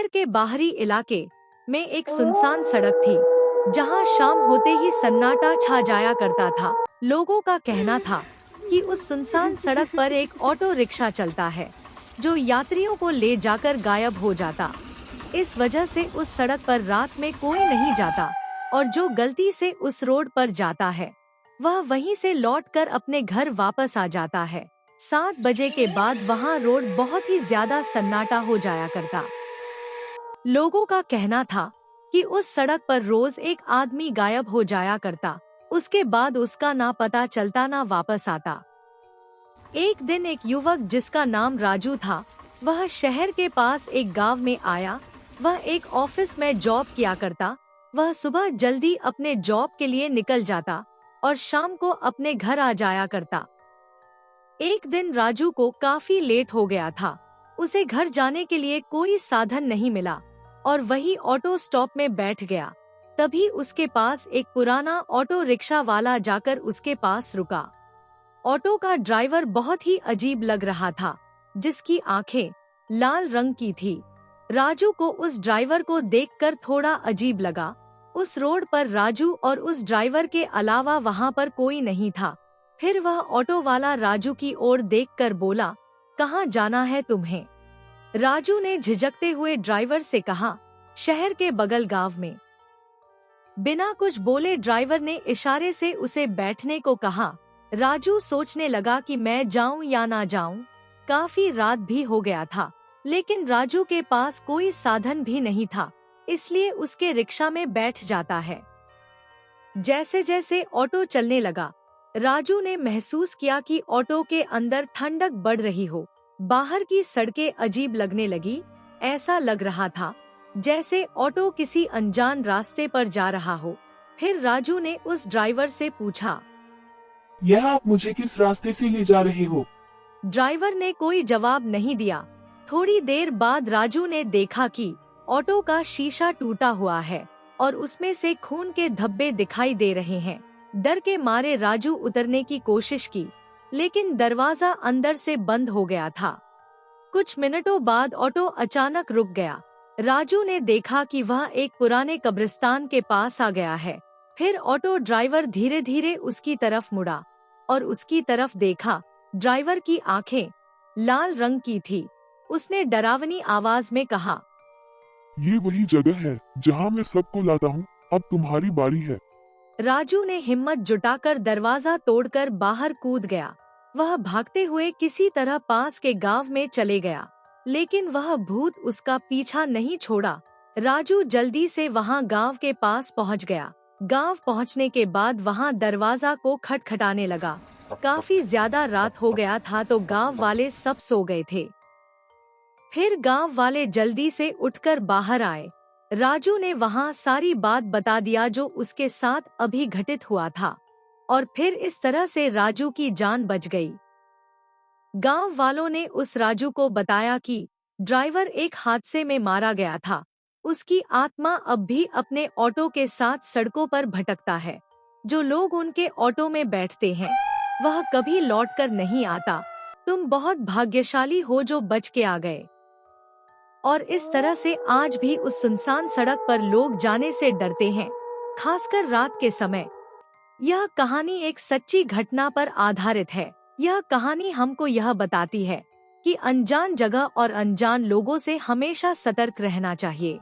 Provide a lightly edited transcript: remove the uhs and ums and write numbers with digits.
के बाहरी इलाके में एक सुनसान सड़क थी जहां शाम होते ही सन्नाटा छा जाया करता था। लोगों का कहना था कि उस सुनसान सड़क पर एक ऑटो रिक्शा चलता है जो यात्रियों को ले जाकर गायब हो जाता। इस वजह से उस सड़क पर रात में कोई नहीं जाता और जो गलती से उस रोड पर जाता है वह वहीं से लौटकर अपने घर वापस आ जाता है। 7 बजे के बाद वहां रोड बहुत ही ज्यादा सन्नाटा हो जाया करता। लोगों का कहना था कि उस सड़क पर रोज एक आदमी गायब हो जाया करता, उसके बाद उसका ना पता चलता ना वापस आता। एक दिन एक युवक जिसका नाम राजू था, वह शहर के पास एक गांव में आया। वह एक ऑफिस में जॉब किया करता। वह सुबह जल्दी अपने जॉब के लिए निकल जाता और शाम को अपने घर आ जाया करता। एक दिन राजू को काफी लेट हो गया था। उसे घर जाने के लिए कोई साधन नहीं मिला और वही ऑटो स्टॉप में बैठ गया। तभी उसके पास एक पुराना ऑटो रिक्शा वाला जाकर उसके पास रुका। ऑटो का ड्राइवर बहुत ही अजीब लग रहा था, जिसकी आंखें लाल रंग की थी। राजू को उस ड्राइवर को देखकर थोड़ा अजीब लगा। उस रोड पर राजू और उस ड्राइवर के अलावा वहां पर कोई नहीं था। फिर वह ऑटो वाला राजू की ओर देखकर बोला, कहाँ जाना है तुम्हें? राजू ने झिझकते हुए ड्राइवर से कहा, शहर के बगल गांव में। बिना कुछ बोले ड्राइवर ने इशारे से उसे बैठने को कहा। राजू सोचने लगा कि मैं जाऊं या ना जाऊं। काफी रात भी हो गया था, लेकिन राजू के पास कोई साधन भी नहीं था, इसलिए उसके रिक्शा में बैठ जाता है। जैसे जैसे ऑटो चलने लगा, राजू ने महसूस किया कि ऑटो के अंदर ठंडक बढ़ रही हो। बाहर की सड़कें अजीब लगने लगी। ऐसा लग रहा था जैसे ऑटो किसी अनजान रास्ते पर जा रहा हो। फिर राजू ने उस ड्राइवर से पूछा, यह आप मुझे किस रास्ते से ले जा रहे हो? ड्राइवर ने कोई जवाब नहीं दिया। थोड़ी देर बाद राजू ने देखा कि ऑटो का शीशा टूटा हुआ है और उसमें से खून के धब्बे दिखाई दे रहे हैं। डर के मारे राजू उतरने की कोशिश की, लेकिन दरवाजा अंदर से बंद हो गया था। कुछ मिनटों बाद ऑटो अचानक रुक गया। राजू ने देखा कि वह एक पुराने कब्रिस्तान के पास आ गया है। फिर ऑटो ड्राइवर धीरे धीरे उसकी तरफ मुड़ा और उसकी तरफ देखा। ड्राइवर की आंखें लाल रंग की थी। उसने डरावनी आवाज में कहा, ये वही जगह है जहाँ मैं सबको लाता हूँ, अब तुम्हारी बारी है। राजू ने हिम्मत जुटाकर दरवाजा तोड़कर बाहर कूद गया। वह भागते हुए किसी तरह पास के गांव में चले गया, लेकिन वह भूत उसका पीछा नहीं छोड़ा। राजू जल्दी से वहां गांव के पास पहुंच गया। गांव पहुंचने के बाद वहां दरवाजा को खटखटाने लगा। काफी ज्यादा रात हो गया था तो गांव वाले सब सो गए थे। फिर गांव वाले जल्दी से उठकर बाहर आए। राजू ने वहां सारी बात बता दिया जो उसके साथ अभी घटित हुआ था, और फिर इस तरह से राजू की जान बच गई। गांव वालों ने उस राजू को बताया कि ड्राइवर एक हादसे में मारा गया था। उसकी आत्मा अब भी अपने ऑटो के साथ सड़कों पर भटकता है। जो लोग उनके ऑटो में बैठते हैं वह कभी लौटकर नहीं आता। तुम बहुत भाग्यशाली हो जो बच के आ गए। और इस तरह से आज भी उस सुनसान सड़क पर लोग जाने से डरते हैं, खासकर रात के समय। यह कहानी एक सच्ची घटना पर आधारित है। यह कहानी हमको यह बताती है कि अनजान जगह और अनजान लोगों से हमेशा सतर्क रहना चाहिए।